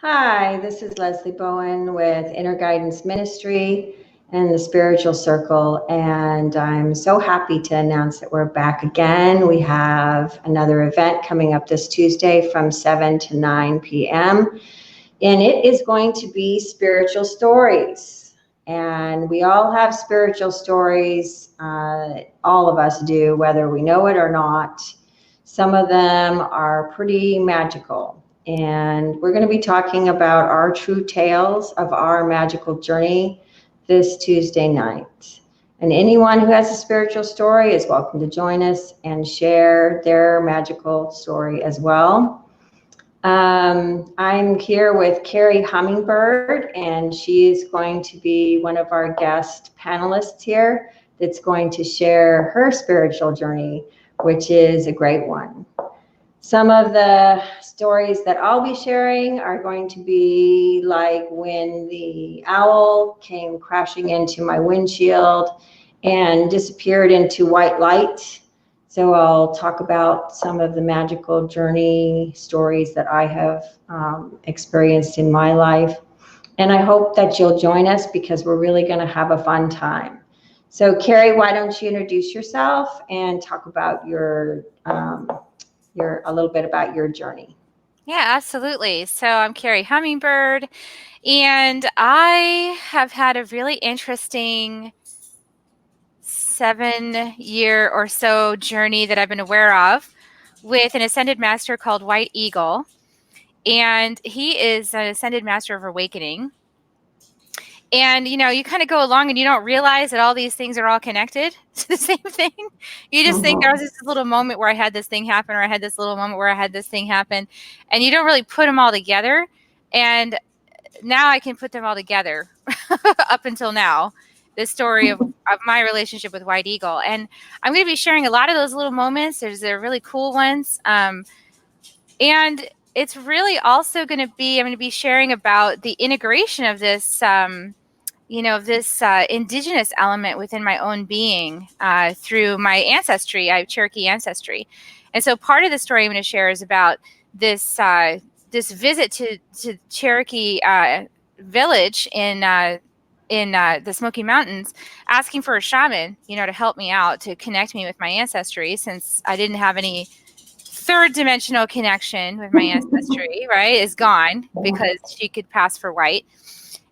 Hi, this is Leslie Bowen with Inner Guidance Ministry and the Spiritual Circle, and I'm so happy to announce that we're back again. We have another event coming up this Tuesday from 7 to 9 p.m., and it is going to be spiritual stories. And we all have spiritual stories, all of us do, whether we know it or not. Some of them are pretty magical. And we're going to be talking about our true tales of our magical journey this Tuesday night. And anyone who has a spiritual story is welcome to join us and share their magical story as well. I'm here with Carrie Hummingbird, and she is going to be one of our guest panelists here that's going to share her spiritual journey, which is a great one. Some of the stories that I'll be sharing are going to be like when the owl came crashing into my windshield and disappeared into white light. So I'll talk about some of the magical journey stories that I have experienced in my life. And I hope that you'll join us because we're really going to have a fun time. So Carrie, why don't you introduce yourself and talk about a little bit about your journey. Yeah, absolutely. So I'm Carrie Hummingbird, and I have had a really interesting 7-year or so journey that I've been aware of with an ascended master called White Eagle. And he is an ascended master of awakening. And, you kind of go along and you don't realize that all these things are all connected to the same thing. You just think there was this little moment where I had this thing happen, or I had this little moment where I had this thing happen, and you don't really put them all together. And now I can put them all together up until now, the story of my relationship with White Eagle. And I'm going to be sharing a lot of those little moments. They're really cool ones. And it's really also I'm going to be sharing about the integration of this, this indigenous element within my own being through my ancestry. I have Cherokee ancestry. And so part of the story I'm going to share is about this this visit to Cherokee village in the Smoky Mountains, asking for a shaman, to help me out, to connect me with my ancestry, since I didn't have any third dimensional connection with my ancestry, right, is gone because she could pass for white.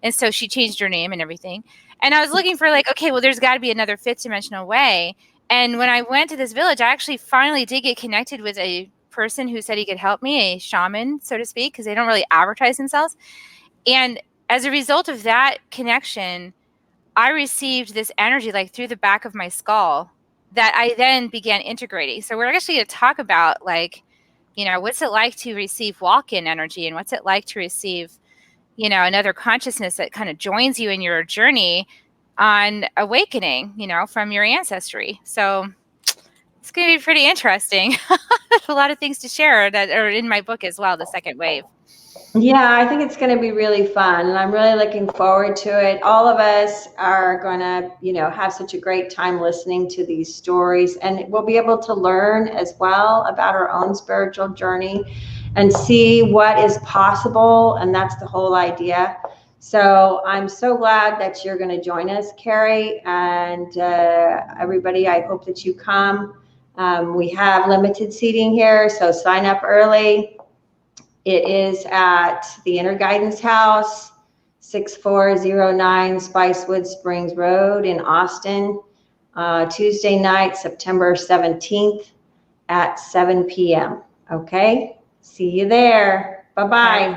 And so she changed her name and everything. And I was looking for okay, well, there's got to be another fifth dimensional way. And when I went to this village, I actually finally did get connected with a person who said he could help me, a shaman, so to speak, because they don't really advertise themselves. And as a result of that connection, I received this energy through the back of my skull that I then began integrating. So we're actually going to talk about what's it like to receive walk-in energy, and what's it like to receive, another consciousness that kind of joins you in your journey on awakening, from your ancestry. So it's going to be pretty interesting. A lot of things to share that are in my book as well, The Second Wave. Yeah, I think it's going to be really fun, and I'm really looking forward to it. All of us are going to, have such a great time listening to these stories, and we'll be able to learn as well about our own spiritual journey and see what is possible, and that's the whole idea. So I'm so glad that you're going to join us, Carrie, and everybody, I hope that you come. We have limited seating here, so sign up early. It is at the Inner Guidance House, 6409 Spicewood Springs Road in Austin, Tuesday night, September 17th at 7 p.m. Okay, see you there. Bye-bye.